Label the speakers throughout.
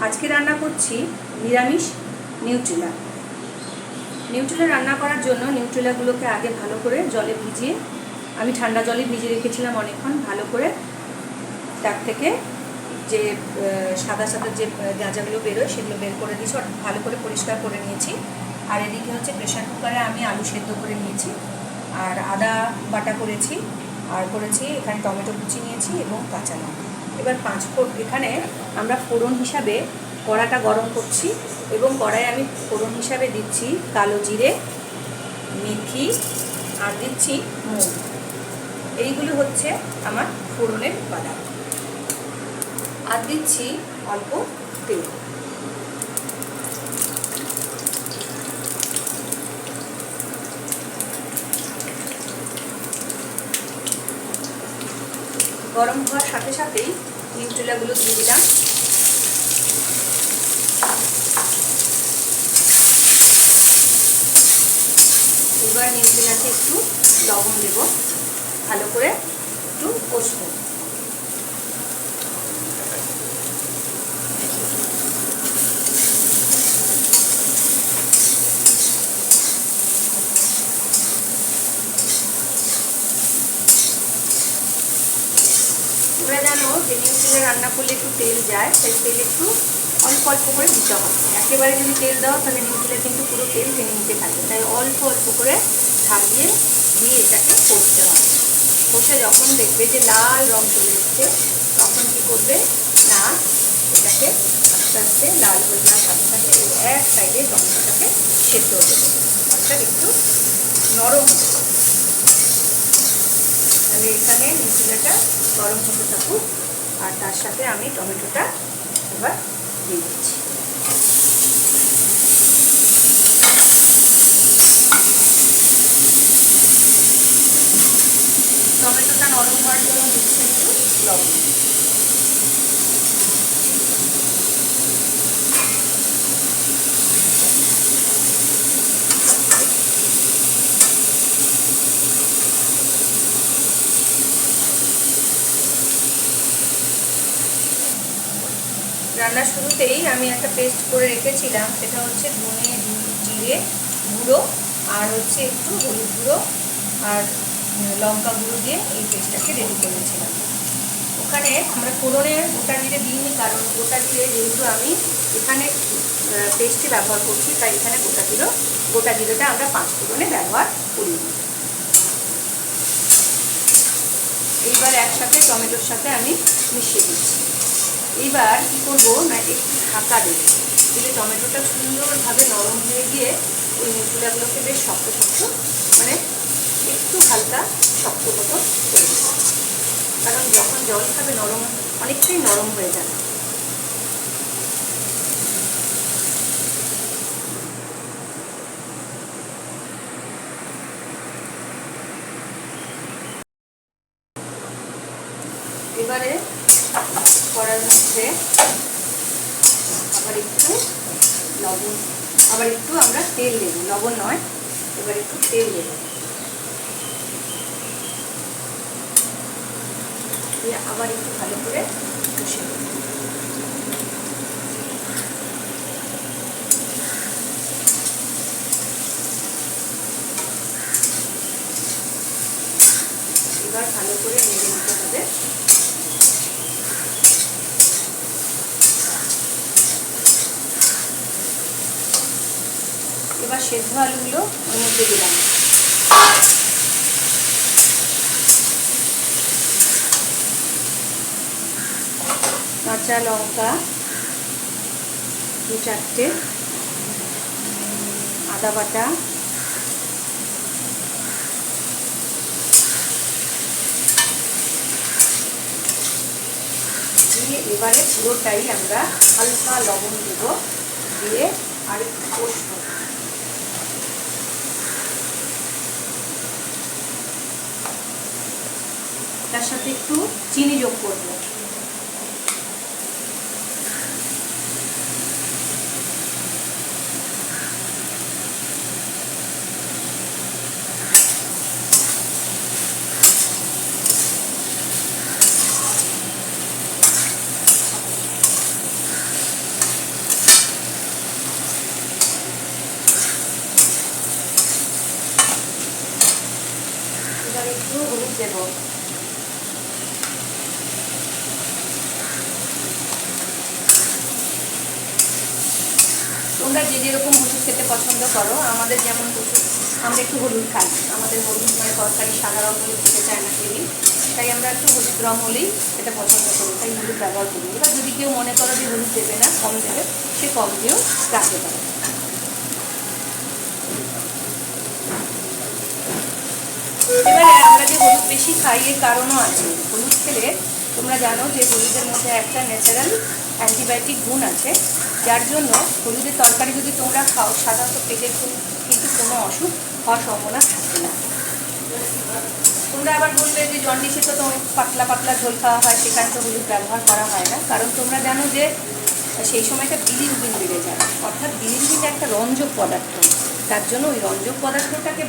Speaker 1: আজকে রান্না করছি নিরামিষ নিউট্রেলা। নিউট্রেলা রান্না করার জন্য নিউট্রেলাগুলোকে আগে ভালো করে জলে ভিজিয়ে, আমি ঠান্ডা জলে ভিজিয়ে রেখেছিলাম অনেকক্ষণ। ভালো করে তার থেকে যে সাদা সাদা যে গাঁজাগুলো বেরোয় সেগুলো বের করে দিয়েছি, ভালো করে পরিষ্কার করে নিয়েছি। আর এদিকে হচ্ছে প্রেশার কুকারে আমি আলু সেদ্ধ করে নিয়েছি, আর আদা বাটা করেছি, আর করেছি এখানে টমেটো কুচি নিয়েছি এবং কাঁচা লঙ্কা। এবার এখানে আমরা ফোড়ন হিসাবে কড়াটা গরম করছি এবং কড়াইয়ে আমি ফোড়ন হিসাবে দিচ্ছি কালো জিরে, মেথি আর দিচ্ছি মৌ। এইগুলো হচ্ছে আমার ফোড়নের উপাদান। আর দিচ্ছি অল্প তেল। গরম হওয়ার সাথে সাথেই নিউট্রেলাগুলো দিয়ে দিলাম। এবার নিউট্রেলাকে একটু লবণ দেব, ভালো করে একটু কষবো। তোমরা জানো যে নিউট্রেলা রান্না করলে একটু তেল যায়, তাই তেল একটু অল্প অল্প করে দিতে হবে। একেবারে যদি তেল দাও তাহলে নিউট্রেলা কিন্তু পুরো তেল টেনে নিতে থাকবে, তাই অল্প অল্প করে ঢাকিয়ে দিয়ে এটাকে কষতে হবে। কষে যখন দেখবে যে লাল রং চলে এসছে, তখন কী করবে না, এটাকে আস্তে আস্তে লাল হয়ে যাওয়ার সাথে সাথে এক সাইডে টমেটোটাকে সেদ্ধ হতে দেবে, অর্থাৎ একটু নরম হতে হবে। তাহলে এখানে নিউট্রেলাটা গরম হতে থাকুক, আর তার সাথে আমি টমেটোটা এবার দিয়ে দিচ্ছি। টমেটোটা নরম হওয়ার জন্য দিচ্ছি একটু লবণ। রান্নার শুরুতেই আমি একটা পেস্ট করে রেখেছিলাম, সেটা হচ্ছে ধনে জিরে গুঁড়ো আর হচ্ছে একটু হলুদ গুঁড়ো আর লঙ্কা গুঁড়ো দিয়ে এই পেস্টটাকে রেডি করেছিলাম। ওখানে আমরা ফোড়নে গোটা জিরে দিইনি, কারণ গোটা জিরে যেহেতু আমি এখানে পেস্টে ব্যবহার করছি, তাই এখানে গোটা জিরেটা আমরা 5 ফোড়নে ব্যবহার করি। এইবার একসাথে টমেটোর সাথে আমি মিশিয়ে দিচ্ছি। এইবার কী করবো না, একটু ঢাকা দেবো, দিলে টমেটোটা সুন্দরভাবে নরম হয়ে গিয়ে ওই নিউট্রেলাগুলোকে বেশ শক্ত শক্ত, মানে একটু হালকা শক্ত মতো করে দেবো, কারণ যখন জল খাবে নরম অনেকটাই নরম হয়ে যাবে। এবারে কড়ার মধ্যে আবার একটু আমরা তেল দেবো, লবণ নয়, এবার একটু তেল দেবো, দিয়ে আবার একটু ভালো করে কষে দেবো। এবার ভালো করে নেড়ে নিতে হবে। এবার সেদ্ধ আলুগুলো ওর মধ্যে দিলাম। কাঁচা লঙ্কা 2-4টে, আদা বাটা, দিয়ে এবারে পুরোটাই আমরা হালকা লবণ দেবো, দিয়ে আর একটু কষবো। তার সাথে একটু চিনি যোগ করবো। দেব। তোমরা যে যেরকম হলুদ খেতে পছন্দ করো, আমাদের যেমন আমরা একটু হলুদ খাই, আমাদের হলুদ মানে তরকারি সাধারণ হলুদ খেতে চায় না কেউই, তাই আমরা একটু হলুদ রং হলেই এটা পছন্দ করি, তাই হলুদ ব্যবহার করি। এবার যদি কেউ মনে করো যে হলুদ দেবে না, কম দেবে, সে কম দিয়েও রাখতে পারে। এবারে আমরা যে হলুদ বেশি খাই এর কারণও আছে। হলুদ খেলে তোমরা জানো যে হলুদের মধ্যে একটা ন্যাচারাল অ্যান্টিবায়োটিক গুণ আছে, যার জন্য হলুদের তরকারি যদি তোমরা খাও সাধারণত পেটের কিন্তু কোনো অসুখ হওয়ার সম্ভাবনা থাকে না। তোমরা আবার বলবে যে জন্ডিসে তো পাতলা পাতলা ঝোল খাওয়া হয়, সেখানে তো হলুদ ব্যবহার করা হয় না, কারণ তোমরা জানো যে সেই সময়টা বিলিরুবিন বেড়ে যায়, অর্থাৎ বিলিরুবিন একটা রঞ্জক পদার্থ, তার জন্য ওই রঞ্জক পদার্থটাকে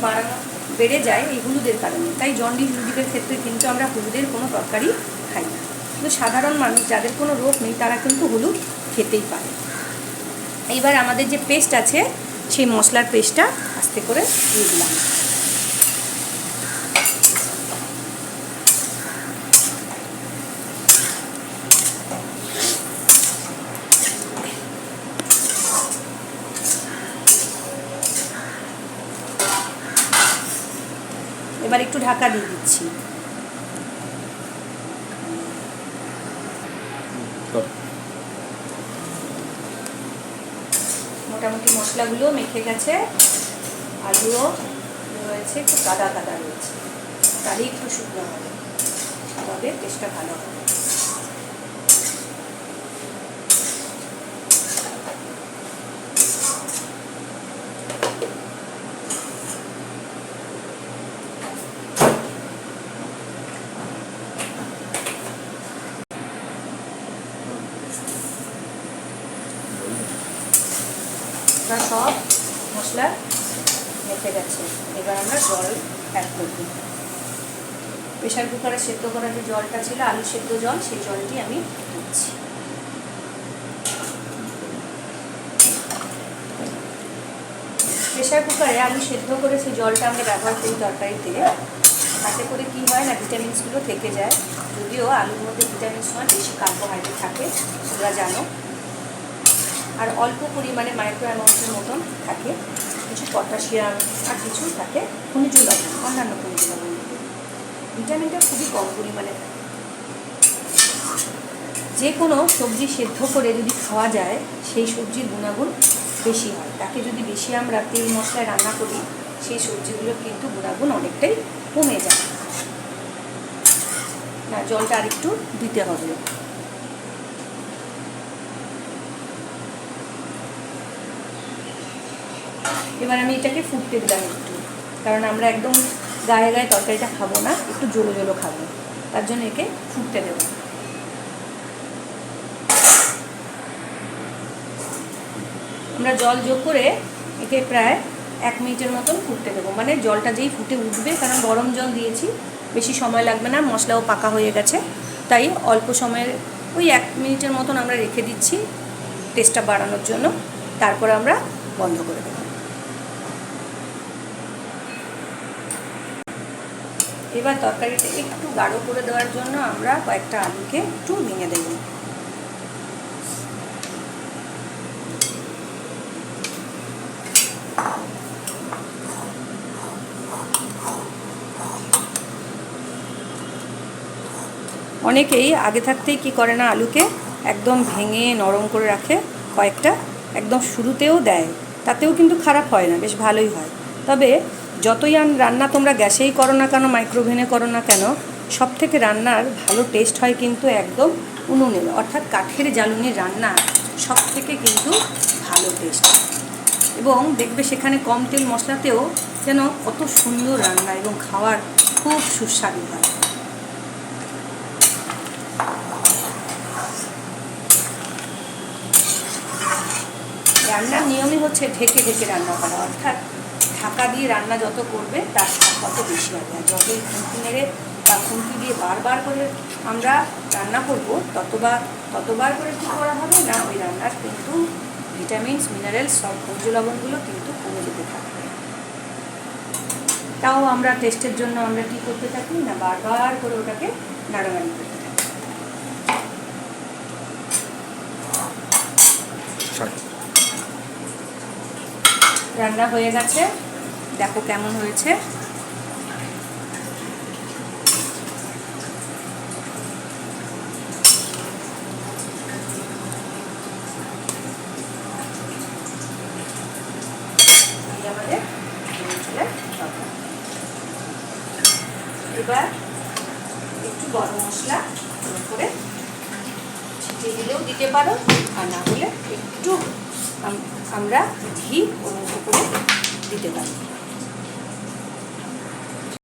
Speaker 1: বেড়ে যায় এই হলুদের কারণে। তাই জন্ডিস রোগীদের ক্ষেত্রে কিন্তু আমরা হলুদের কোনো তরকারি খাই না, কিন্তু সাধারণ মানুষ যাদের কোনো রোগ নেই তারা কিন্তু হলুদ খেতেই পারে। এইবার আমাদের যে পেস্ট আছে সেই মশলার পেস্টটা আস্তে করে দিয়ে দিলাম। এবার একটু ঢাকা দিয়ে দিচ্ছি। মোটামুটি মশলাগুলো মেখে গেছে, আলুও রয়েছে, একটু কাদা কাদা রয়েছে, তাহলে একটু শুকনো হবে, তবে টেস্টটা ভালো হবে। সব মশলা মেখে গেছে, এবার আমরা জল অ্যাড করব। প্রেশার কুকারে সেদ্ধ করা যে জলটা ছিল, আলু সেদ্ধ জল, সেই জলটি আমি দিচ্ছি। প্রেশার কুকারে আলু সেদ্ধ করে সেই জলটা আমরা ব্যবহার করি তরকারিতে, তাতে করে কি হয় না, ভিটামিনসগুলো থেকে যায়। যদিও আলুর মধ্যে ভিটামিনস নয়, বেশি কার্বোহাইড্রেট থাকে, তোমরা জানো, আর অল্প পরিমাণে মাইক্রো অ্যামাউন্টের মতন থাকে, কিছু পটাশিয়াম আর কিছু থাকে খনিজ লবণ, অন্যান্য খনিজ লবণ। ভিটামিনটা খুবই কম পরিমাণে থাকে। যে কোনো সবজি সেদ্ধ করে যদি খাওয়া যায় সেই সবজির গুণাগুণ বেশি হয়, তাকে যদি বেশি আমরা তেল মশলায় রান্না করি সেই সবজিগুলোর কিন্তু গুণাগুণ অনেকটাই কমে যায়। না, জলটা আরেকটু দিতে হবে। এবার আমি এটাকে ফুটতে দিলাম একটু, কারণ আমরা একদম গায়ে গায়ে তরকারিটা খাবো না, একটু জলো জলো খাবো, তার জন্য একে ফুটতে দেবো। আমরা জল যোগ করে একে প্রায় 1 মিনিটের মতন ফুটতে দেবো, মানে জলটা যেই ফুটে উঠবে, কারণ গরম জল দিয়েছি, বেশি সময় লাগবে না, মশলাও পাকা হয়ে গেছে, তাই অল্প সময়ের ওই 1 মিনিটের মতন আমরা রেখে দিচ্ছি টেস্টটা বাড়ানোর জন্য, তারপর আমরা বন্ধ করে দেবো। এবার তরকারিটা একটু গাঢ় করে দেওয়ার জন্য আমরা কয়েকটা আলুকে একটু ভেঙে দেব। অনেকেই আগে থাকতেই কি করে না, আলুকে একদম ভেঙে নরম করে রাখে, কয়েকটা একদম শুরুতেও দেয়, তাতেও কিন্তু খারাপ হয় না, বেশ ভালোই হয়। তবে যতই রান্না তোমরা গ্যাসেই করো না কেন, মাইক্রোওভেনে করো না কেন, সব থেকে রান্নার ভালো টেস্ট হয় কিন্তু একদম উনুনের, অর্থাৎ কাঠের জ্বালুনির রান্না সব থেকে কিন্তু ভালো টেস্ট, এবং দেখবে সেখানে কম তেল মশলাতেও যেন কত সুন্দর রান্না এবং খাওয়ার খুব সুস্বাদু হয়। রান্নার নিয়মই হচ্ছে ঢেকে ঢেকে রান্না করা, অর্থাৎ ঢাকা দিয়ে রান্না যত করবে তার স্বাদ তত বেশি হবে। আর যতই খুন্তি মেরে বা খুন্তি দিয়ে বারবার করে আমরা রান্না করব, ততবার করে কী করা হবে না, ওই রান্নার কিন্তু ভিটামিনস, মিনারেলস, সব খনিজ লবণগুলো কিন্তু কমে যেতে থাকবে। তাও আমরা টেস্টের জন্য আমরা কী করতে থাকি না, বারবার করে ওটাকে নাড়ানাড়ি করতে থাকি। রান্না হয়ে গেছে, দেখো কেমন হয়েছে। আমাদের এবার একটু গরম মশলা করে ছিটিয়ে দিলেও দিতে পারো, আর না হলে একটু আমরা ঘি ওর মতো করে দিতে পারি।